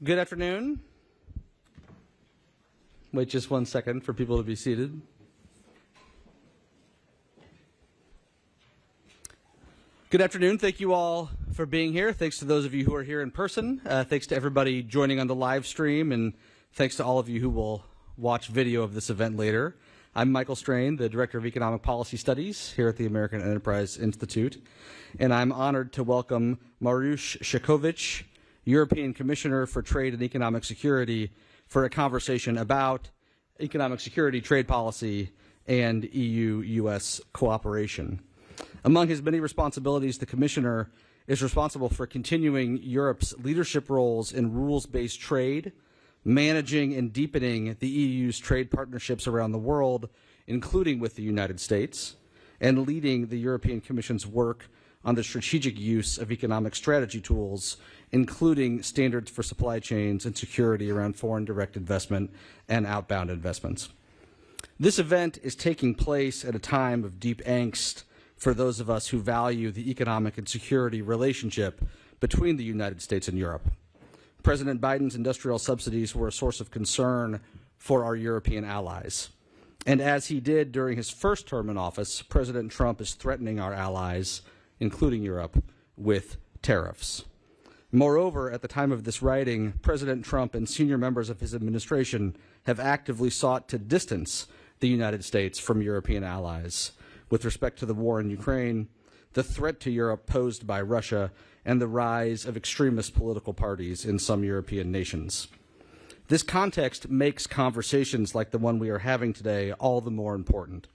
Good afternoon. Wait just 1 second for people to be seated. Good afternoon. Thank you all for being here. Thanks to those of you who are here in person. Thanks to everybody joining on the live stream, and thanks to all of you who will watch video of this event later. I'm Michael Strain, the Director of Economic Policy Studies here at the American Enterprise Institute, and I'm honored to welcome Maros Sefcovic, European Commissioner for Trade and Economic Security, for a conversation about economic security, trade policy, and EU-U.S. cooperation. Among his many responsibilities, the Commissioner is responsible for continuing Europe's leadership roles in rules-based trade, managing and deepening the EU's trade partnerships around the world, including with the United States, and leading the European Commission's work on the strategic use of economic strategy tools, including standards for supply chains and security around foreign direct investment and outbound investments. This event is taking place at a time of deep angst for those of us who value the economic and security relationship between the United States and Europe. President Biden's industrial subsidies were a source of concern for our European allies. And as he did during his first term in office, President Trump is threatening our allies, including Europe, with tariffs. Moreover, at the time of this writing, President Trump and senior members of his administration have actively sought to distance the United States from European allies with respect to the war in Ukraine, the threat to Europe posed by Russia, and the rise of extremist political parties in some European nations. This context makes conversations like the one we are having today all the more important.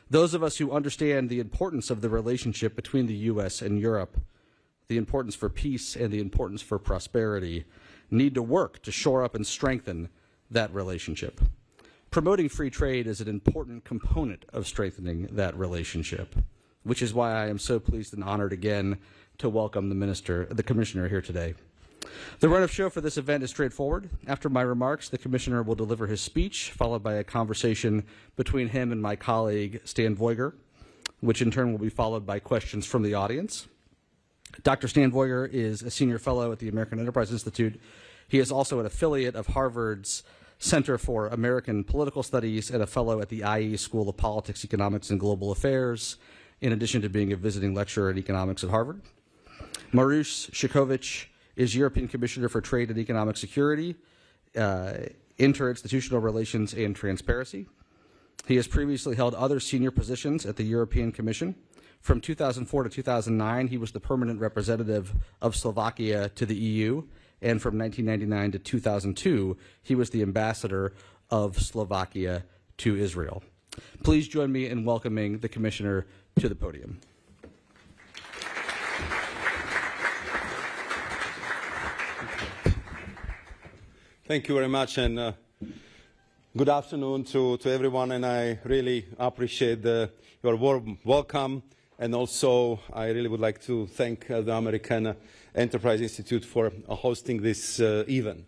Those of us who understand the importance of the relationship between the U.S. and Europe, the importance for peace and the importance for prosperity, need to work to shore up and strengthen that relationship. Promoting free trade is an important component of strengthening that relationship, which is why I am so pleased and honored again to welcome the Commissioner here today. The run of show for this event is straightforward. After my remarks, the Commissioner will deliver his speech, followed by a conversation between him and my colleague, Stan Voiger, which in turn will be followed by questions from the audience. Dr. Stan Voiger is a senior fellow at the American Enterprise Institute. He is also an affiliate of Harvard's Center for American Political Studies and a fellow at the IE School of Politics, Economics, and Global Affairs, in addition to being a visiting lecturer in economics at Harvard. Maros Sefcovic is European Commissioner for Trade and Economic Security, Interinstitutional Relations, and Transparency. He has previously held other senior positions at the European Commission. From 2004 to 2009, he was the permanent representative of Slovakia to the EU, and from 1999 to 2002, he was the ambassador of Slovakia to Israel. Please join me in welcoming the Commissioner to the podium. Thank you very much, and good afternoon to everyone, and I really appreciate your warm welcome. And also, I really would like to thank the American Enterprise Institute for hosting this event.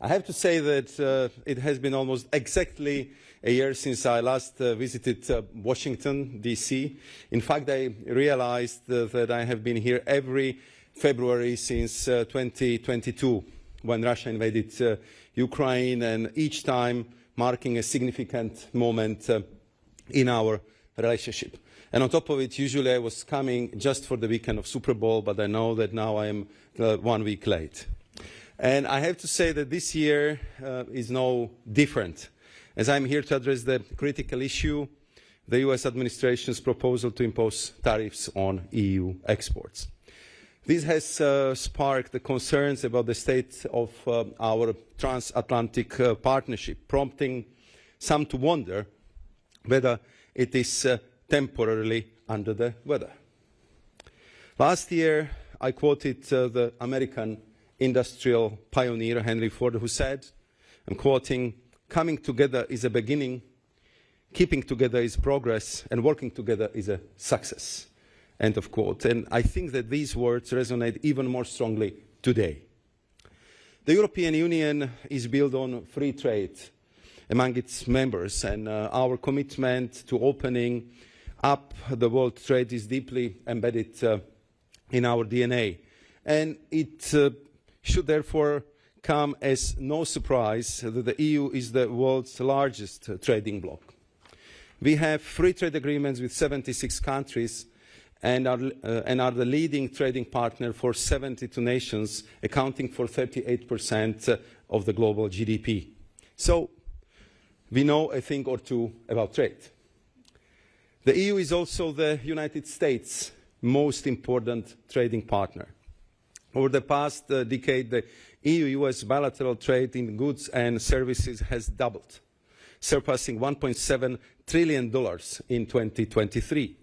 I have to say that it has been almost exactly a year since I last visited Washington, D.C. In fact, I realized that I have been here every February since 2022, when Russia invaded Ukraine, and each time marking a significant moment in our relationship. And on top of it, usually I was coming just for the weekend of Super Bowl, but I know that now I am 1 week late. And I have to say that this year is no different, as I'm here to address the critical issue, the U.S. administration's proposal to impose tariffs on EU exports. This has sparked the concerns about the state of our transatlantic partnership, prompting some to wonder whether it is temporarily under the weather. Last year, I quoted the American industrial pioneer Henry Ford, who said, I'm quoting, "Coming together is a beginning, keeping together is progress, and working together is a success." End of quote. And I think that these words resonate even more strongly today. The European Union is built on free trade among its members, and our commitment to opening up the world trade is deeply embedded in our DNA. And it should therefore come as no surprise that the EU is the world's largest trading bloc. We have free trade agreements with 76 countries and are the leading trading partner for 72 nations, accounting for 38% of the global GDP. So we know a thing or two about trade. The EU is also the United States' most important trading partner. Over the past decade, the EU-U.S. bilateral trade in goods and services has doubled, surpassing $1.7 trillion in 2023.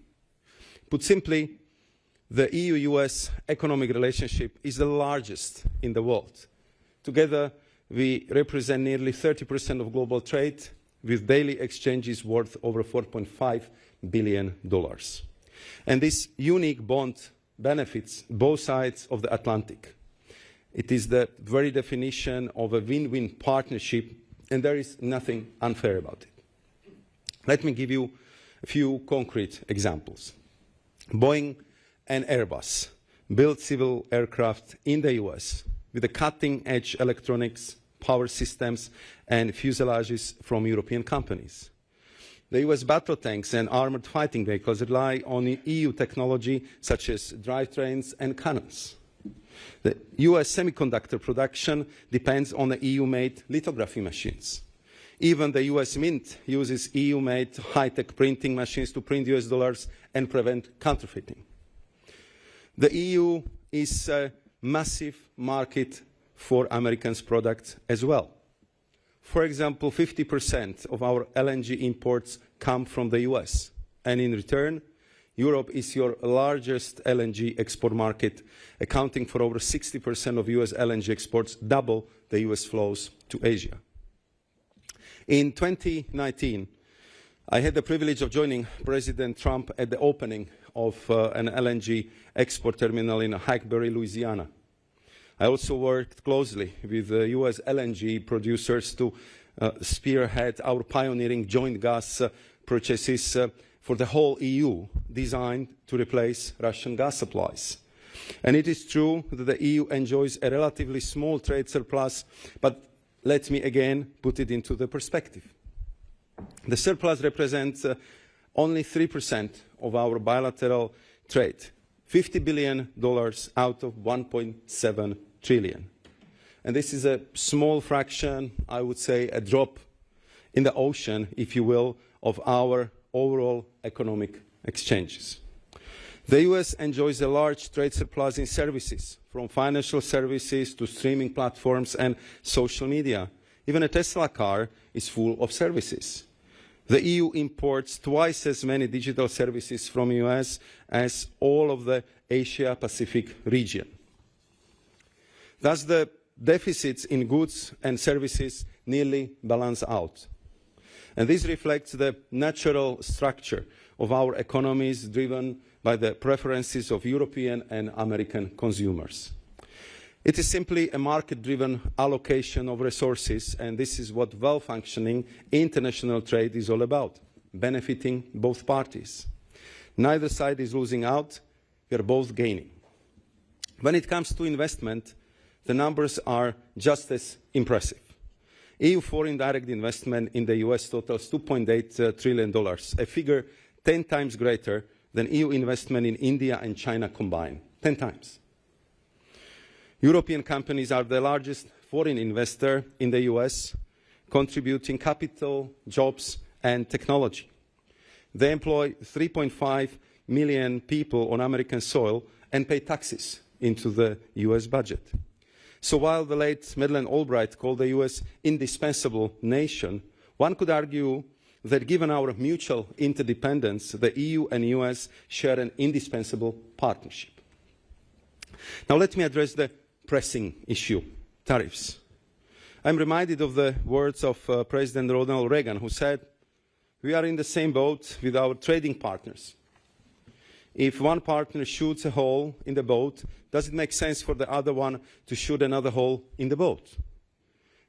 Put simply, the EU-U.S. economic relationship is the largest in the world. Together, we represent nearly 30% of global trade, with daily exchanges worth over $4.5 billion. And this unique bond benefits both sides of the Atlantic. It is the very definition of a win-win partnership, and there is nothing unfair about it. Let me give you a few concrete examples. Boeing and Airbus build civil aircraft in the US with the cutting-edge electronics, power systems, and fuselages from European companies. The US battle tanks and armored fighting vehicles rely on EU technology such as drivetrains and cannons. The US semiconductor production depends on the EU-made lithography machines. Even the US Mint uses EU-made high-tech printing machines to print US dollars and prevent counterfeiting. The EU is a massive market for Americans' products as well. For example, 50% of our LNG imports come from the US, and in return, Europe is your largest LNG export market, accounting for over 60% of US LNG exports, double the US flows to Asia. In 2019, I had the privilege of joining President Trump at the opening of an LNG export terminal in Hackberry, Louisiana. I also worked closely with US LNG producers to spearhead our pioneering joint gas purchases for the whole EU, designed to replace Russian gas supplies. And it is true that the EU enjoys a relatively small trade surplus, but let me again put it into the perspective. The surplus represents only 3% of our bilateral trade, $50 billion out of $1.7 trillion. And this is a small fraction, I would say a drop in the ocean, if you will, of our overall economic exchanges. The US enjoys a large trade surplus in services, from financial services to streaming platforms and social media. Even a Tesla car is full of services. The EU imports twice as many digital services from the US as all of the Asia-Pacific region. Thus, the deficits in goods and services nearly balance out. And this reflects the natural structure of our economies, driven by the preferences of European and American consumers. It is simply a market-driven allocation of resources, and this is what well-functioning international trade is all about, benefiting both parties. Neither side is losing out, we are both gaining. When it comes to investment, the numbers are just as impressive. EU foreign direct investment in the US totals $2.8 trillion, a figure 10 times greater than EU investment in India and China combined, 10 times. European companies are the largest foreign investor in the US, contributing capital, jobs, and technology. They employ 3.5 million people on American soil and pay taxes into the US budget. So while the late Madeleine Albright called the US indispensable nation, one could argue that given our mutual interdependence, the EU and US share an indispensable partnership. Now let me address the pressing issue, tariffs. I'm reminded of the words of President Ronald Reagan, who said, "We are in the same boat with our trading partners. If one partner shoots a hole in the boat, does it make sense for the other one to shoot another hole in the boat?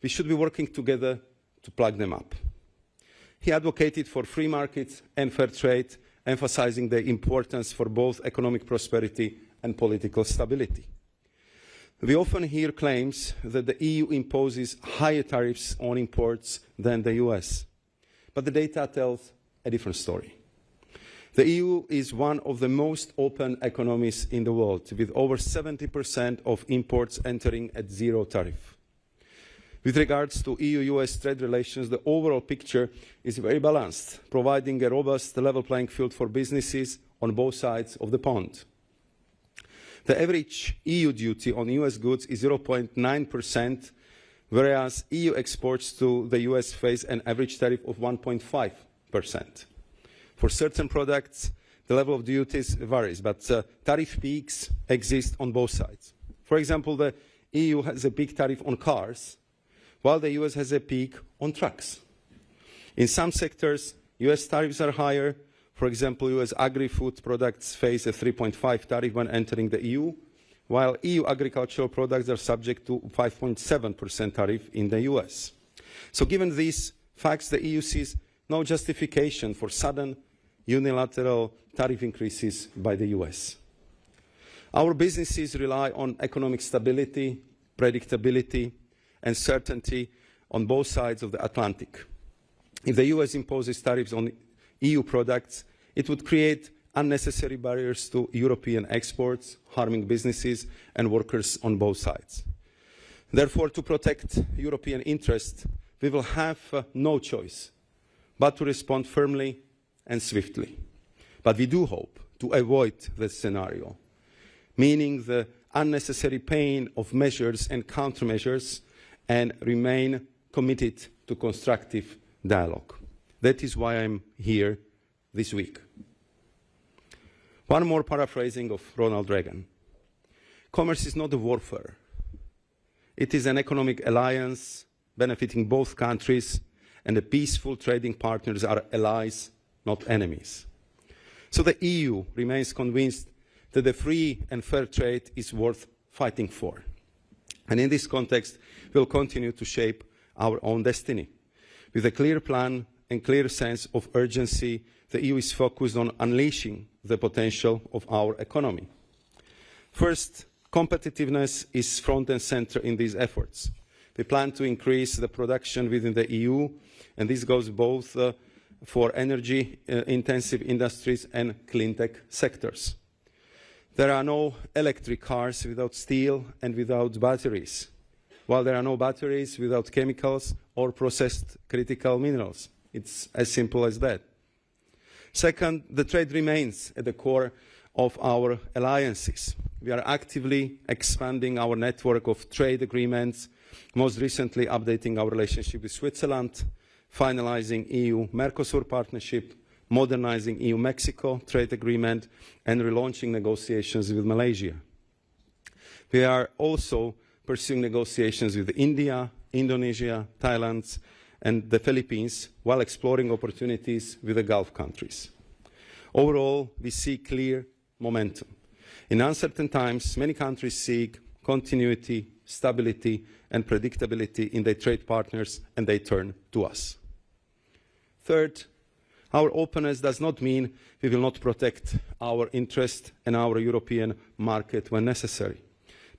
We should be working together to plug them up." He advocated for free markets and fair trade, emphasizing the importance for both economic prosperity and political stability. We often hear claims that the EU imposes higher tariffs on imports than the US. But the data tells a different story. The EU is one of the most open economies in the world, with over 70% of imports entering at zero tariff. With regards to EU-US trade relations, the overall picture is very balanced, providing a robust level playing field for businesses on both sides of the pond. The average EU duty on US goods is 0.9%, whereas EU exports to the US face an average tariff of 1.5%. For certain products, the level of duties varies, but tariff peaks exist on both sides. For example, the EU has a peak tariff on cars, while the US has a peak on trucks. In some sectors, US tariffs are higher. For example, US agri-food products face a 3.5 tariff when entering the EU, while EU agricultural products are subject to 5.7% tariff in the US. So given these facts, the EU sees no justification for sudden unilateral tariff increases by the US. Our businesses rely on economic stability, predictability, and certainty on both sides of the Atlantic. If the US imposes tariffs on EU products, it would create unnecessary barriers to European exports, harming businesses and workers on both sides. Therefore, to protect European interests, we will have no choice but to respond firmly and swiftly. But we do hope to avoid this scenario, meaning the unnecessary pain of measures and countermeasures, and remain committed to constructive dialogue. That is why I'm here this week. One more paraphrasing of Ronald Reagan. Commerce is not a warfare. It is an economic alliance benefiting both countries, and the peaceful trading partners are allies, not enemies. So the EU remains convinced that the free and fair trade is worth fighting for. And in this context, we'll continue to shape our own destiny. With a clear plan and clear sense of urgency, the EU is focused on unleashing the potential of our economy. First, competitiveness is front and center in these efforts. We plan to increase the production within the EU, and this goes both for energy-intensive industries and clean tech sectors. There are no electric cars without steel and without batteries, while there are no batteries without chemicals or processed critical minerals. It's as simple as that. Second, the trade remains at the core of our alliances. We are actively expanding our network of trade agreements, most recently updating our relationship with Switzerland, finalizing EU-Mercosur partnership, modernizing EU-Mexico trade agreement, and relaunching negotiations with Malaysia. We are also pursuing negotiations with India, Indonesia, Thailand, and the Philippines, while exploring opportunities with the Gulf countries. Overall, we see clear momentum. In uncertain times, many countries seek continuity, stability, and predictability in their trade partners, and they turn to us. Third, our openness does not mean we will not protect our interest and our European market when necessary.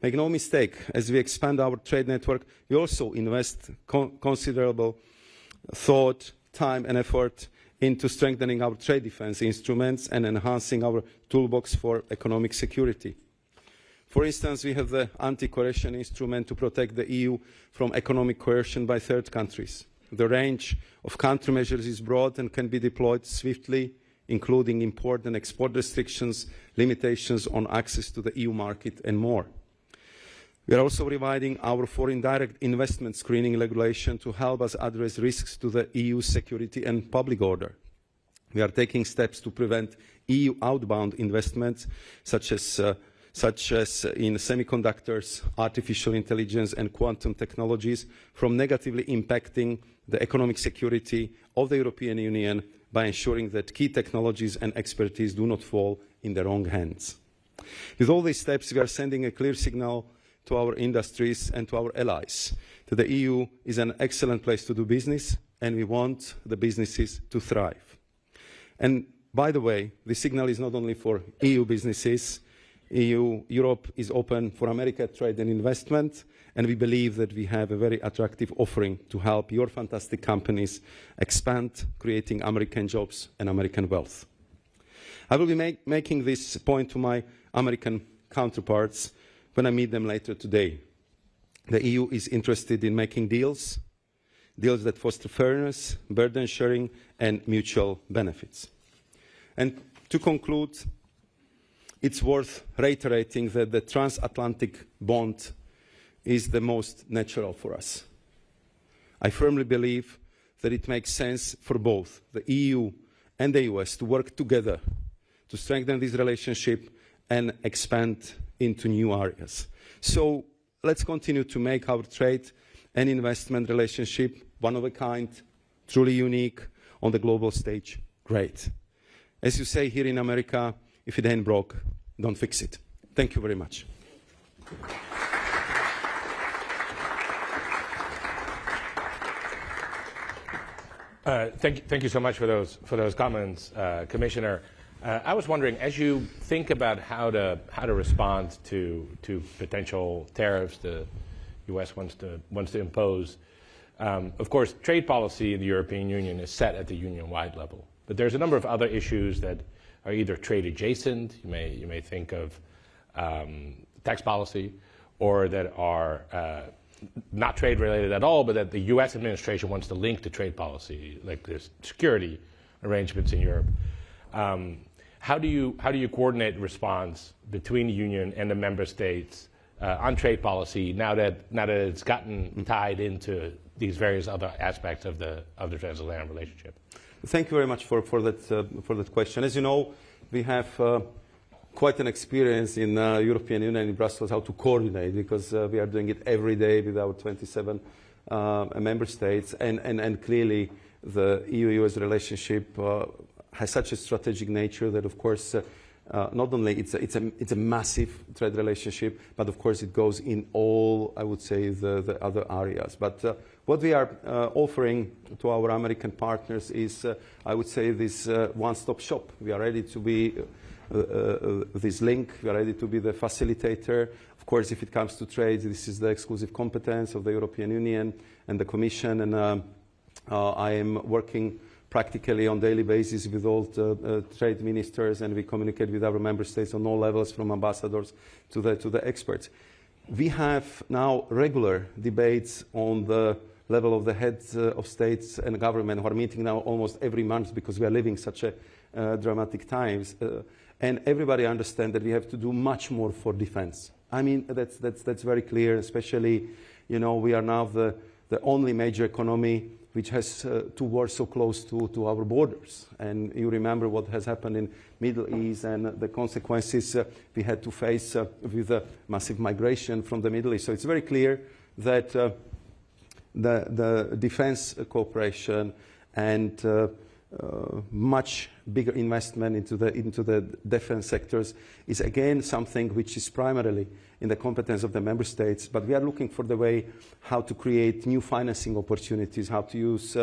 Make no mistake, as we expand our trade network, we also invest considerable thought, time, and effort into strengthening our trade defense instruments and enhancing our toolbox for economic security. For instance, we have the anti-coercion instrument to protect the EU from economic coercion by third countries. The range of countermeasures is broad and can be deployed swiftly, including import and export restrictions, limitations on access to the EU market, and more. We are also revising our foreign direct investment screening regulation to help us address risks to the EU security and public order. We are taking steps to prevent EU outbound investments, such as in semiconductors, artificial intelligence, and quantum technologies, from negatively impacting the economic security of the European Union by ensuring that key technologies and expertise do not fall in the wrong hands. With all these steps, we are sending a clear signal to our industries and to our allies that the EU is an excellent place to do business, and we want the businesses to thrive. And by the way, the signal is not only for EU businesses, Europe is open for America trade and investment, and we believe that we have a very attractive offering to help your fantastic companies expand, creating American jobs and American wealth. I will be making this point to my American counterparts when I meet them later today. The EU is interested in making deals that foster fairness, burden sharing, and mutual benefits. And to conclude, it's worth reiterating that the transatlantic bond is the most natural for us. I firmly believe that it makes sense for both the EU and the US to work together to strengthen this relationship and expand into new areas. So let's continue to make our trade and investment relationship one of a kind, truly unique on the global stage, great. As you say here in America, if it ain't broke, don't fix it. Thank you very much. Thank you so much for those comments, Commissioner. I was wondering, as you think about how to respond to potential tariffs the U.S. wants to impose, of course, trade policy in the European Union is set at the union-wide level. But there's a number of other issues that are either trade adjacent, you may think of tax policy, or that are not trade related at all, but that the U.S. administration wants to link to trade policy, like there's security arrangements in Europe. How do you coordinate response between the Union and the member states on trade policy now that it's gotten tied into these various other aspects of the transatlantic relationship? Thank you very much for that question. As you know, we have quite an experience in European Union in Brussels how to coordinate, because we are doing it every day with our 27 member states, and clearly the EU-U.S. relationship has such a strategic nature that, of course, not only it's a massive trade relationship, but of course it goes in all, I would say, the other areas. But what we are offering to our American partners is, I would say, this one-stop shop. We are ready to be this link. We are ready to be the facilitator. Of course, if it comes to trade, this is the exclusive competence of the European Union and the Commission. And I am working practically on a daily basis with all the trade ministers, and we communicate with our member states on all levels, from ambassadors to the experts. We have now regular debates on the level of the heads of states and government, who are meeting now almost every month, because we are living such a dramatic times. And everybody understands that we have to do much more for defense. I mean, that's very clear, especially, you know, we are now the only major economy which has two wars so close to our borders. And you remember what has happened in Middle East and the consequences we had to face with massive migration from the Middle East. So it's very clear that the defense cooperation and much bigger investment into the defense sectors is again something which is primarily in the competence of the member states, but we are looking for the way how to create new financing opportunities, how to use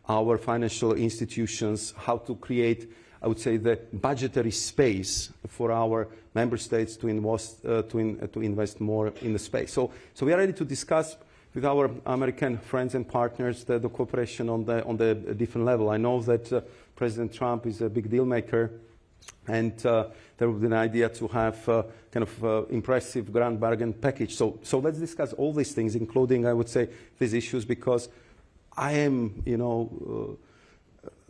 our financial institutions, how to create, I would say, the budgetary space for our member states to invest more in the space. So we are ready to discuss with our American friends and partners the cooperation on the different level. I know that President Trump is a big deal maker, and there would be an idea to have kind of impressive grand bargain package. So let's discuss all these things, including, I would say, these issues, because I am, you know,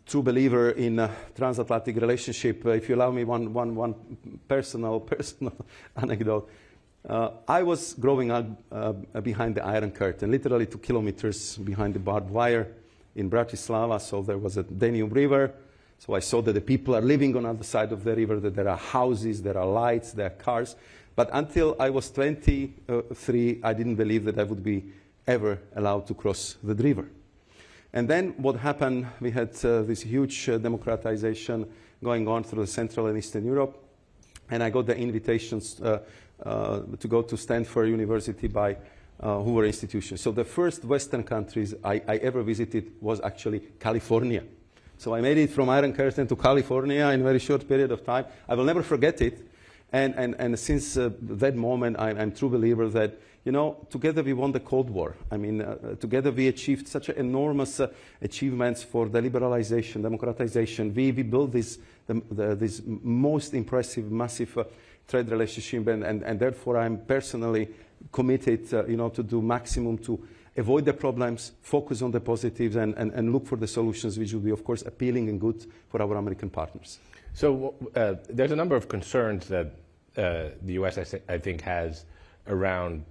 true believer in transatlantic relationship. If you allow me one personal anecdote. I was growing up behind the Iron Curtain, literally 2 kilometers behind the barbed wire in Bratislava. So there was a Danube River. So I saw that the people are living on the other side of the river, that there are houses, there are lights, there are cars. But until I was 23, I didn't believe that I would be ever allowed to cross the river. And then what happened, we had this huge democratization going on through Central and Eastern Europe. And I got the invitations to go to Stanford University by Hoover Institution. So the first Western countries I ever visited was actually California. So I made it from Iron Curtain to California in a very short period of time. I will never forget it. And since that moment, I'm a true believer that, you know, together we won the Cold War. I mean, together we achieved such enormous achievements for the liberalization, democratization. We built this most impressive, massive trade relationship, and therefore I'm personally committed, you know, to do maximum to avoid the problems, focus on the positives, and look for the solutions which will be, of course, appealing and good for our American partners. So there's a number of concerns that the U.S. I think has around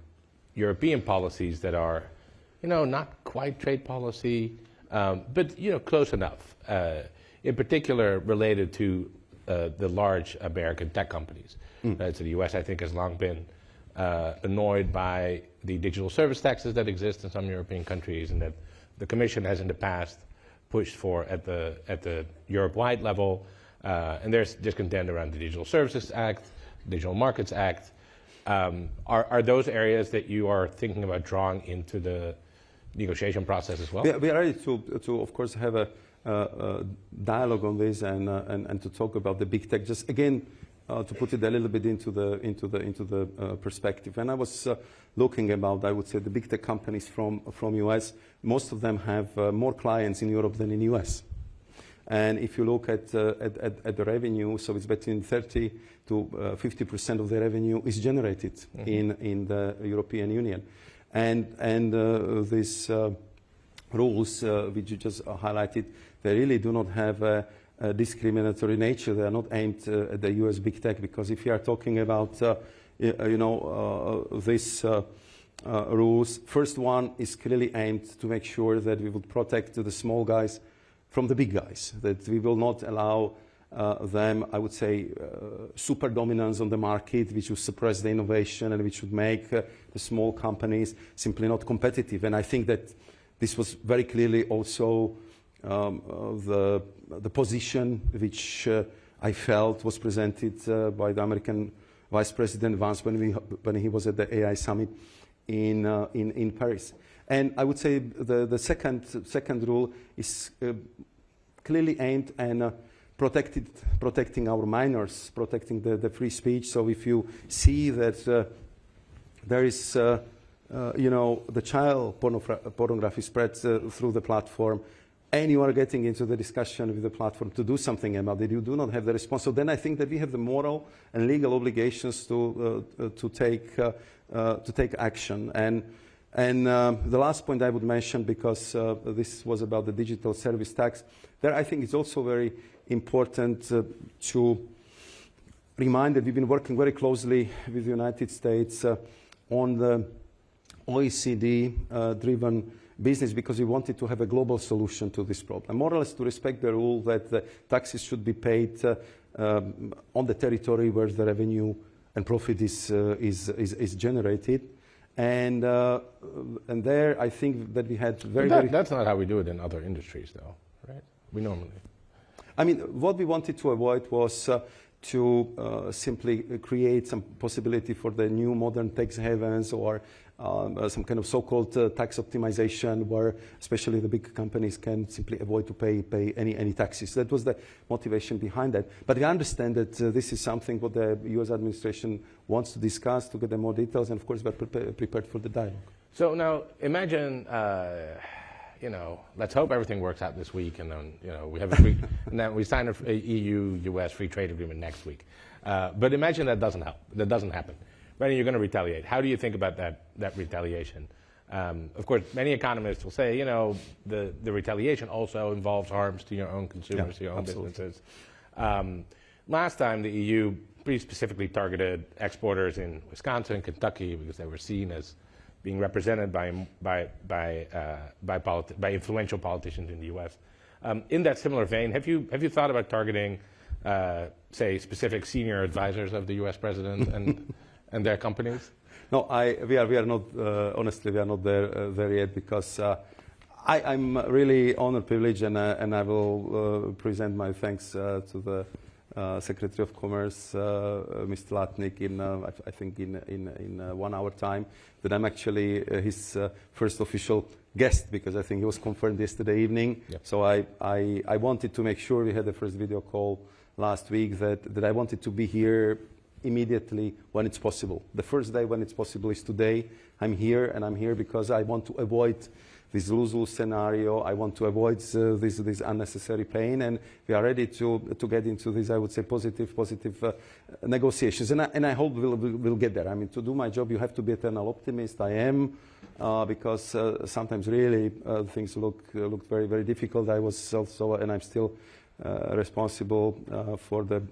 European policies that are, you know, not quite trade policy, but, you know, close enough. In particular, related to the large American tech companies. So the U.S. I think has long been annoyed by the digital service taxes that exist in some European countries, and that the Commission has in the past pushed for at the Europe-wide level. And there's discontent around the Digital Services Act, Digital Markets Act. Are those areas that you are thinking about drawing into the negotiation process as well? We are ready to of course, have a dialogue on this and to talk about the big tech. Just again, to put it a little bit into the perspective. When I was looking about, I would say, the big tech companies from US, most of them have more clients in Europe than in US. And if you look at the revenue, so it's between 30 to 50% of the revenue is generated in the European Union. And these rules, which you just highlighted, they really do not have a discriminatory nature. They are not aimed at the US big tech, because if you are talking about, you know, these rules, first one is clearly aimed to make sure that we would protect the small guys from the big guys, that we will not allow them, I would say, super dominance on the market, which would suppress the innovation and which would make the small companies simply not competitive. And I think that this was very clearly also the position which I felt was presented by the American Vice President Vance when he was at the AEI summit in Paris. And I would say the second rule is clearly aimed at protecting our minors, protecting the free speech. So if you see that there is, you know, the child pornography spreads through the platform, and you are getting into the discussion with the platform to do something about it, you do not have the response. So then I think that we have the moral and legal obligations to take action. And the last point I would mention, because this was about the digital service tax, there I think it's also very important to remind that we've been working very closely with the United States on the OECD-driven business, because we wanted to have a global solution to this problem. More or less to respect the rule that the taxes should be paid on the territory where the revenue and profit is generated. And there, I think that we had That's not how we do it in other industries, though, right? We normally. I mean, what we wanted to avoid was to simply create some possibility for the new modern tax havens or some kind of so-called tax optimization, where especially the big companies can simply avoid to pay any taxes. That was the motivation behind that. But we understand that this is something what the U.S. administration wants to discuss, to get the more details, and of course we're prepared for the dialogue. So now imagine, you know, let's hope everything works out this week, and then, you know, we have a free, and then we sign a EU-U.S. free trade agreement next week. But imagine that doesn't happen. When you're going to retaliate? How do you think about that retaliation? Of course, many economists will say, you know, the retaliation also involves harms to your own consumers, to your own businesses. Last time, the EU pretty specifically targeted exporters in Wisconsin and Kentucky because they were seen as being represented by influential politicians in the U.S. In that similar vein, have you thought about targeting, say, specific senior advisors of the U.S. president and their companies? No, we are not. Honestly, we are not there yet, because I'm really honored, privileged, and I will present my thanks to the Secretary of Commerce, Mr. Latnik, I think in 1 hour time, that I'm actually his first official guest, because I think he was confirmed yesterday evening. Yep. So I wanted to make sure, we had the first video call last week, that I wanted to be here immediately when it's possible. The first day when it's possible is today. I'm here, and I'm here because I want to avoid this lose-lose scenario. I want to avoid this unnecessary pain, and we are ready to get into this, I would say, positive negotiations. And I hope we'll get there. I mean, to do my job, you have to be eternal optimist. I am, because sometimes really things look very, very difficult. I was also, and I'm still responsible for the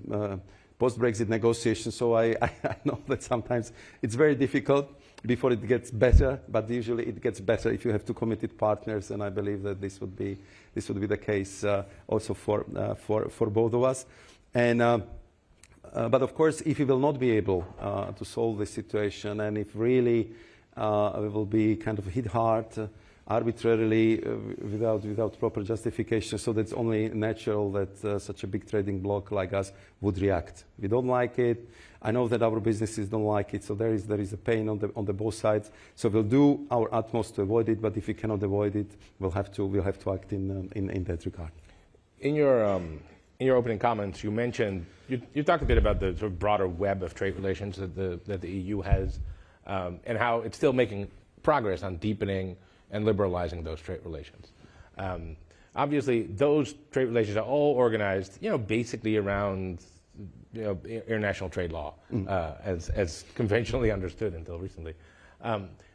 post-Brexit negotiations. So I know that sometimes it's very difficult before it gets better, but usually it gets better if you have two committed partners, and I believe that this would be the case also for both of us. And but of course, if we will not be able to solve this situation, and if really we will be kind of hit hard arbitrarily without proper justification, so that's only natural that such a big trading bloc like us would react. We don't like it. I know that our businesses don't like it, so there is a pain on the both sides. So we'll do our utmost to avoid it, but if we cannot avoid it, we'll have to act in that regard. In your opening comments, you mentioned you talked a bit about the sort of broader web of trade relations that the EU has, and how it's still making progress on deepening and liberalizing those trade relations. Obviously, those trade relations are all organized, basically around international trade law, as conventionally understood until recently.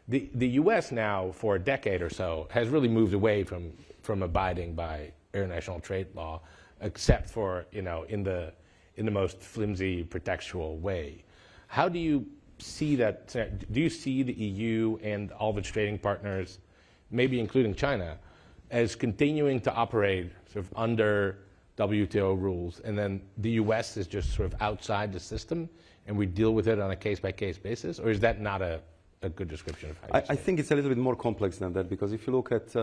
The U.S. now, for a decade or so, has really moved away from abiding by international trade law, except for in the most flimsy pretextual way. How do you see that? Do you see the EU and all of its trading partners, maybe including China, as continuing to operate sort of under WTO rules, and then the U.S. is just sort of outside the system, and we deal with it on a case-by-case basis? Or is that not a good description of how you see it? I think it's a little bit more complex than that, because if you look at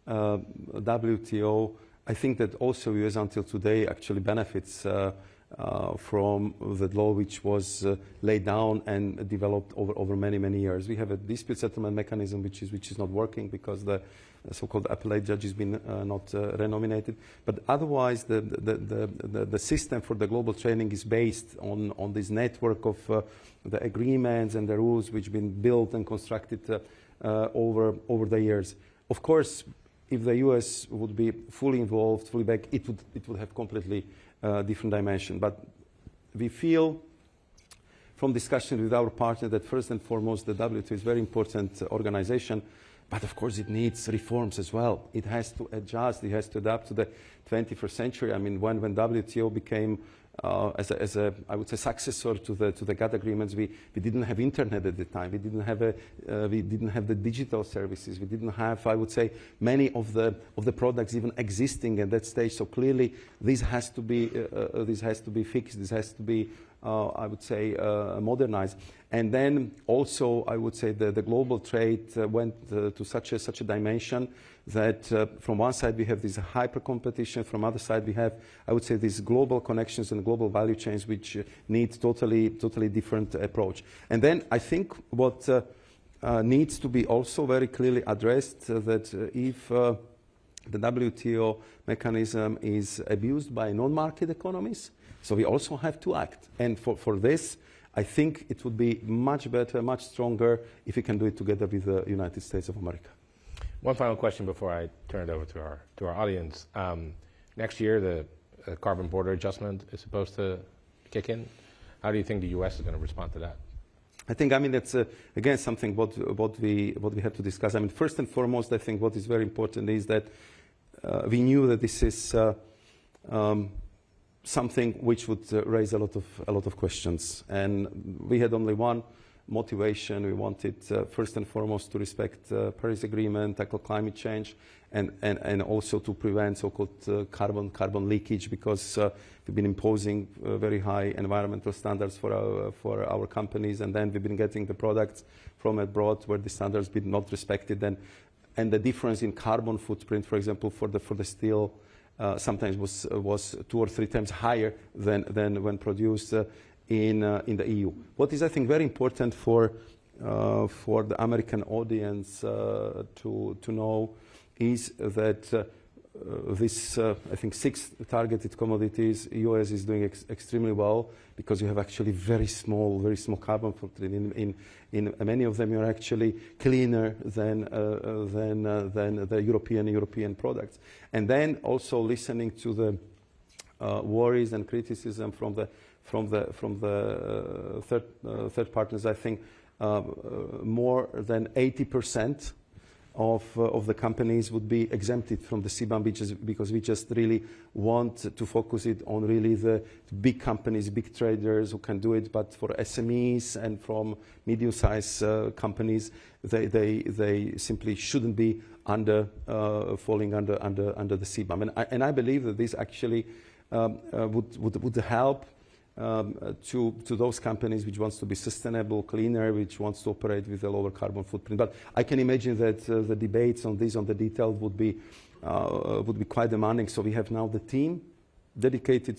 WTO, I think that also U.S. until today actually benefits from the law which was laid down and developed over many years. We have a dispute settlement mechanism which is not working because the so-called appellate judge has been not renominated. But otherwise, the system for the global trading is based on this network of the agreements and the rules which have been built and constructed over the years. Of course, if the U.S. would be fully involved, fully back, it would have completely different dimension. But we feel from discussion with our partner that first and foremost the WTO is a very important organization, but of course it needs reforms as well. It has to adjust, it has to adapt to the 21st century. I mean, when WTO became as a I would say successor to the GATT agreements, we didn't have internet at the time. We didn't have the digital services. We didn't have, I would say, many of the products even existing at that stage. So clearly, this has to be fixed. This has to be I would say modernized. And then also I would say the global trade went to such a dimension that from one side we have this hyper competition, from other side we have, I would say, these global connections and global value chains which need totally different approach. And then I think what needs to be also very clearly addressed that if the WTO mechanism is abused by non-market economies, so we also have to act. And for this, I think it would be much better, much stronger if we can do it together with the United States of America. One final question before I turn it over to our audience. Next year, the carbon border adjustment is supposed to kick in. How do you think the U.S. is going to respond to that? I think, I mean, that's again something what we have to discuss. I mean, first and foremost, I think what is very important is that we knew that this is something which would raise a lot of questions, and we had only one motivation. We wanted first and foremost to respect Paris Agreement, tackle climate change, and also to prevent so-called carbon leakage, because we've been imposing very high environmental standards for our companies, and then we've been getting the products from abroad where the standards been not respected, and the difference in carbon footprint, for example, for the steel, sometimes was 2 or 3 times higher than when produced in the EU. What is, I think, very important for the American audience to know is that this, I think, 6 targeted commodities, U.S. is doing extremely well because you have actually very small carbon footprint. In many of them, you're actually cleaner than the European products. And then also listening to the worries and criticism from the third partners, I think more than 80% of the companies would be exempted from the CBAM because we just really want to focus it on really the big companies, big traders who can do it, but for SMEs and from medium-sized companies, they simply shouldn't be falling under the CBAM. And I believe that this actually would help to those companies which wants to be sustainable, cleaner, which wants to operate with a lower carbon footprint. But I can imagine that the debates on this, on the detail, would be quite demanding. So we have now the team, dedicated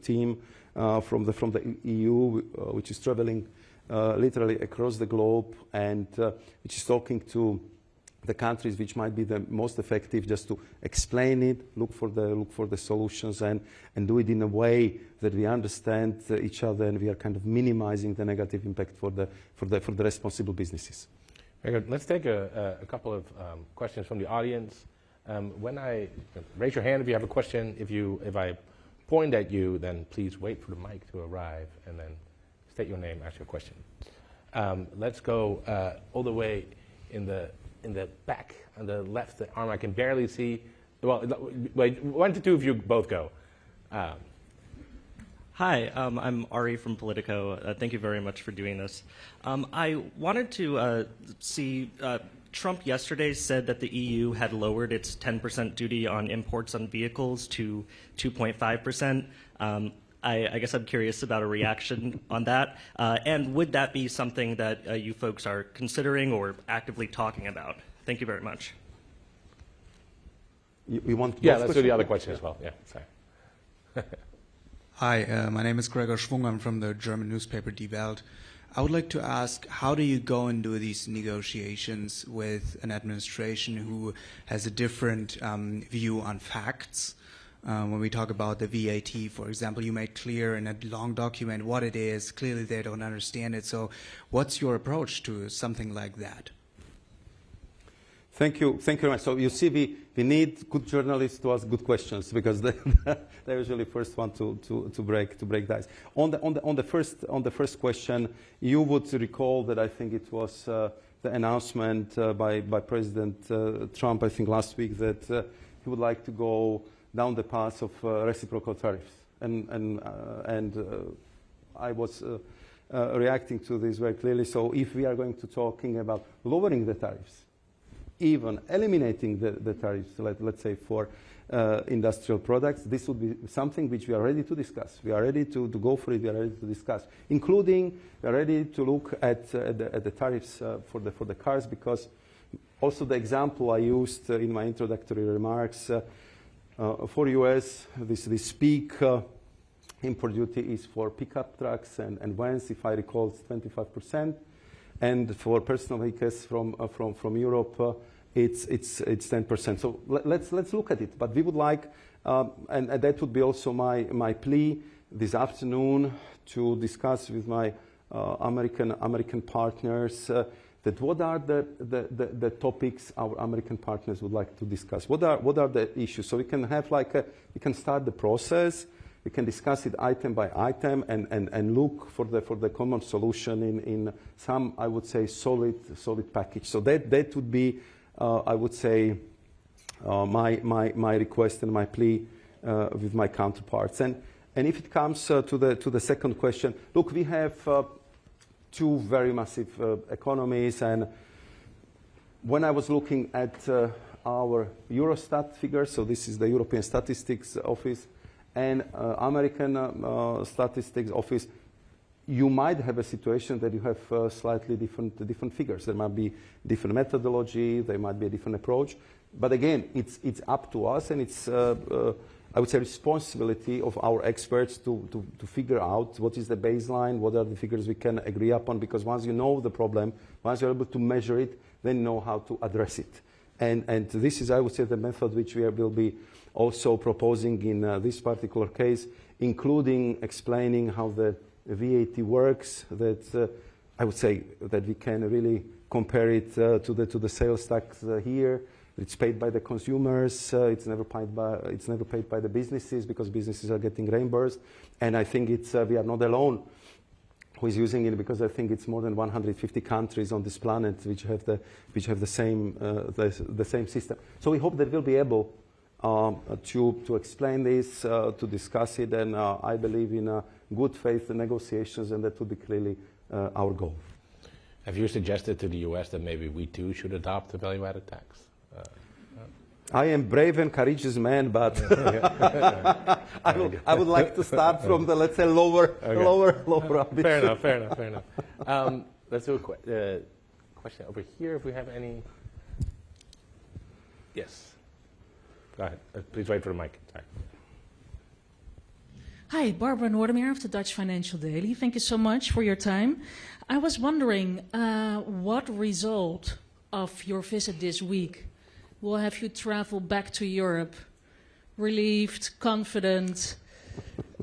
team from the EU, which is traveling literally across the globe and which is talking to the countries which might be the most effective, just to explain it, look for the solutions, and do it in a way that we understand each other and we are kind of minimizing the negative impact for the responsible businesses. Very good. Let's take a couple of questions from the audience. Raise your hand if you have a question. If I point at you, then please wait for the mic to arrive and then state your name, ask your question. Let's go all the way in the back, on the left arm. I can barely see. Well, wait, 1 to 2 of you both go. Hi, I'm Ari from Politico. Thank you very much for doing this. I wanted to see, Trump yesterday said that the EU had lowered its 10% duty on imports on vehicles to 2.5%. I guess I'm curious about a reaction on that. And would that be something that you folks are considering or actively talking about? Thank you very much. You want? Yeah, let's do the other question as well. Yeah, sorry. Hi, my name is Gregor Schwung. I'm from the German newspaper Die Welt. I would like to ask, how do you go and do these negotiations with an administration who has a different view on facts? When we talk about the VAT, for example, you made clear in a long document what it is. Clearly, they don't understand it. So what's your approach to something like that? Thank you very much. So you see, we need good journalists to ask good questions because they're usually first one to break dice. On the first question, you would recall that I think it was the announcement by President Trump, I think last week, that he would like to go down the path of reciprocal tariffs, and I was reacting to this very clearly. So if we are going to talking about lowering the tariffs, even eliminating the tariffs, let's say for industrial products, this would be something which we are ready to discuss. We are ready to go for it. We are ready to discuss, including we are ready to look at the tariffs for the cars, because also the example I used in my introductory remarks for U.S. this peak import duty is for pickup trucks and vans, if I recall, it's 25%. And for personal vehicles from Europe, it's 10%. So let's look at it. But we would like, and that would be also my plea this afternoon, to discuss with my American partners that what are the topics our American partners would like to discuss. What are the issues? So we can have we can start the process. We can discuss it item by item and look for the common solution in some, I would say, solid package. So that would be, I would say, my request and my plea with my counterparts. And if it comes to the second question, look, we have two very massive economies, and when I was looking at our Eurostat figures, so this is the European Statistics Office, and American Statistics Office, you might have a situation that you have slightly different figures. There might be different methodology, there might be a different approach. But again, it's up to us, and it's, I would say, responsibility of our experts to figure out what is the baseline, what are the figures we can agree upon, because once you know the problem, once you're able to measure it, then you know how to address it. And this is, I would say, the method which we will be also proposing in this particular case, including explaining how the VAT works, that I would say that we can really compare it to the sales tax here. It's paid by the consumers. It's never paid by the businesses, because businesses are getting reimbursed. And I think we are not alone who is using it, because I think it's more than 150 countries on this planet which have the same system. So we hope that we'll be able to explain this, to discuss it, and I believe in good faith negotiations, and that would be clearly our goal. Have you suggested to the U.S. that maybe we too should adopt a value-added tax? I am brave and courageous man, but I would like to start from the, let's say, lower ambition. Fair enough. Let's do a question over here, if we have any. Yes. Go ahead. Please wait for the mic. Sorry. Hi, Barbara Noordermeer of the Dutch Financial Daily. Thank you so much for your time. I was wondering what result of your visit this week will have you travel back to Europe, relieved, confident,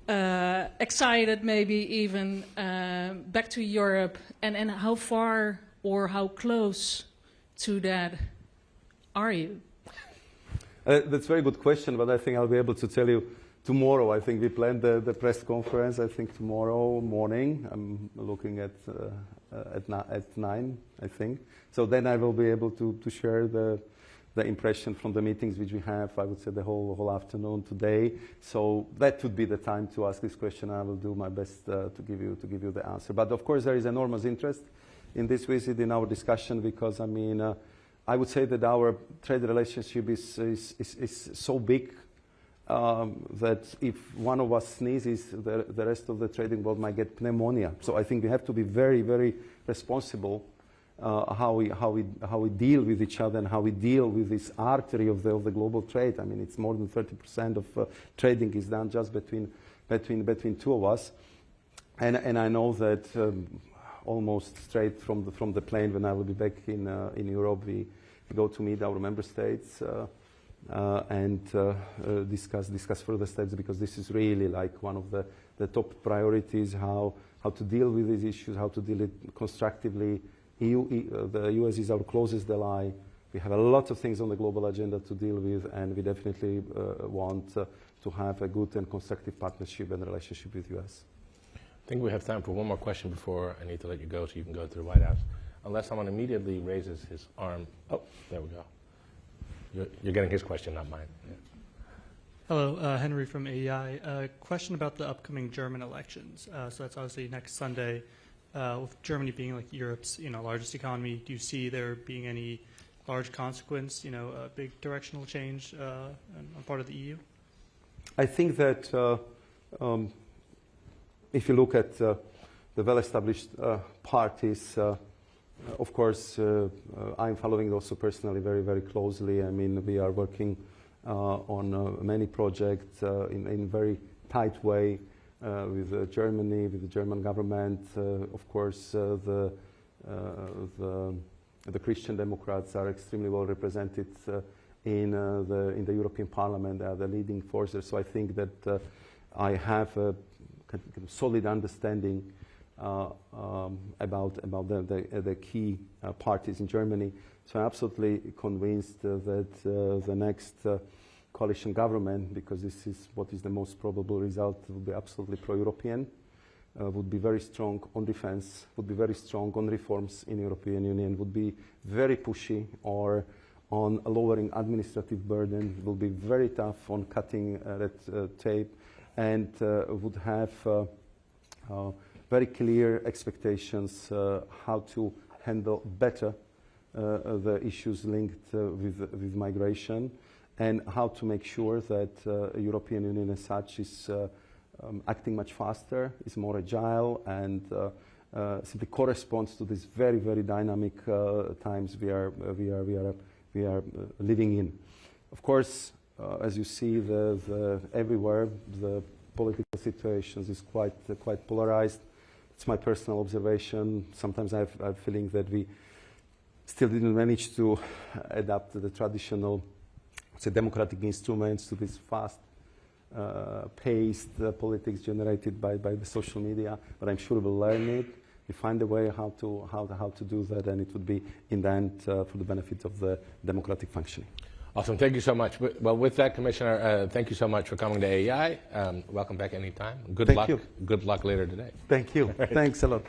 excited maybe even, back to Europe, and how far or how close to that are you? That's a very good question, but I think I'll be able to tell you tomorrow. I think we planned the press conference, I think tomorrow morning. I'm looking at 9, I think. So then I will be able to share the impression from the meetings which we have, I would say, the whole afternoon today. So that would be the time to ask this question. I will do my best to give you the answer. But of course, there is enormous interest in this visit, in our discussion, because I mean, I would say that our trade relationship is so big that if one of us sneezes, the rest of the trading world might get pneumonia. So I think we have to be very, very responsible how we deal with each other and how we deal with this artery of the global trade. I mean, it's more than 30% of trading is done just between two of us, and I know that almost straight from the plane when I will be back in Europe, we go to meet our member states and discuss further steps, because this is really like one of the top priorities, how to deal with these issues, how to deal it constructively. The US is our closest ally. We have a lot of things on the global agenda to deal with, and we definitely want to have a good and constructive partnership and relationship with US. I think we have time for one more question before I need to let you go, so you can go to the White House. Unless someone immediately raises his arm. Oh, there we go. You're getting his question, not mine. Yeah. Hello, Henry from AEI. A question about the upcoming German elections. So that's obviously next Sunday. With Germany being like Europe's largest economy, do you see there being any large consequence, a big directional change on part of the EU? I think that if you look at the well-established parties, of course, I'm following also personally very, very closely. I mean, we are working on many projects in very tight way with Germany, with the German government. Of course, the Christian Democrats are extremely well represented in the European Parliament. They are the leading forces. So I think that I have a solid understanding about the key parties in Germany. So I'm absolutely convinced that the next coalition government, because this is what is the most probable result, will be absolutely pro-European, would be very strong on defense, would be very strong on reforms in the European Union, would be very pushy or on lowering administrative burden, will be very tough on cutting red tape, and would have very clear expectations how to handle better the issues linked with migration, and how to make sure that European Union as such is acting much faster, is more agile, and simply corresponds to these very, very dynamic times we are living in. Of course, as you see, everywhere the political situations is quite polarized. It's my personal observation. Sometimes I have a feeling that we still didn't manage to adapt the traditional, say, democratic instruments to this fast-paced politics generated by the social media. But I'm sure we'll learn it. We find a way how to do that, and it would be in the end for the benefit of the democratic functioning. Awesome. Thank you so much. Well, with that, Commissioner, thank you so much for coming to AEI. Welcome back anytime. Good luck. You. Good luck later today. Thank you. Thanks a lot.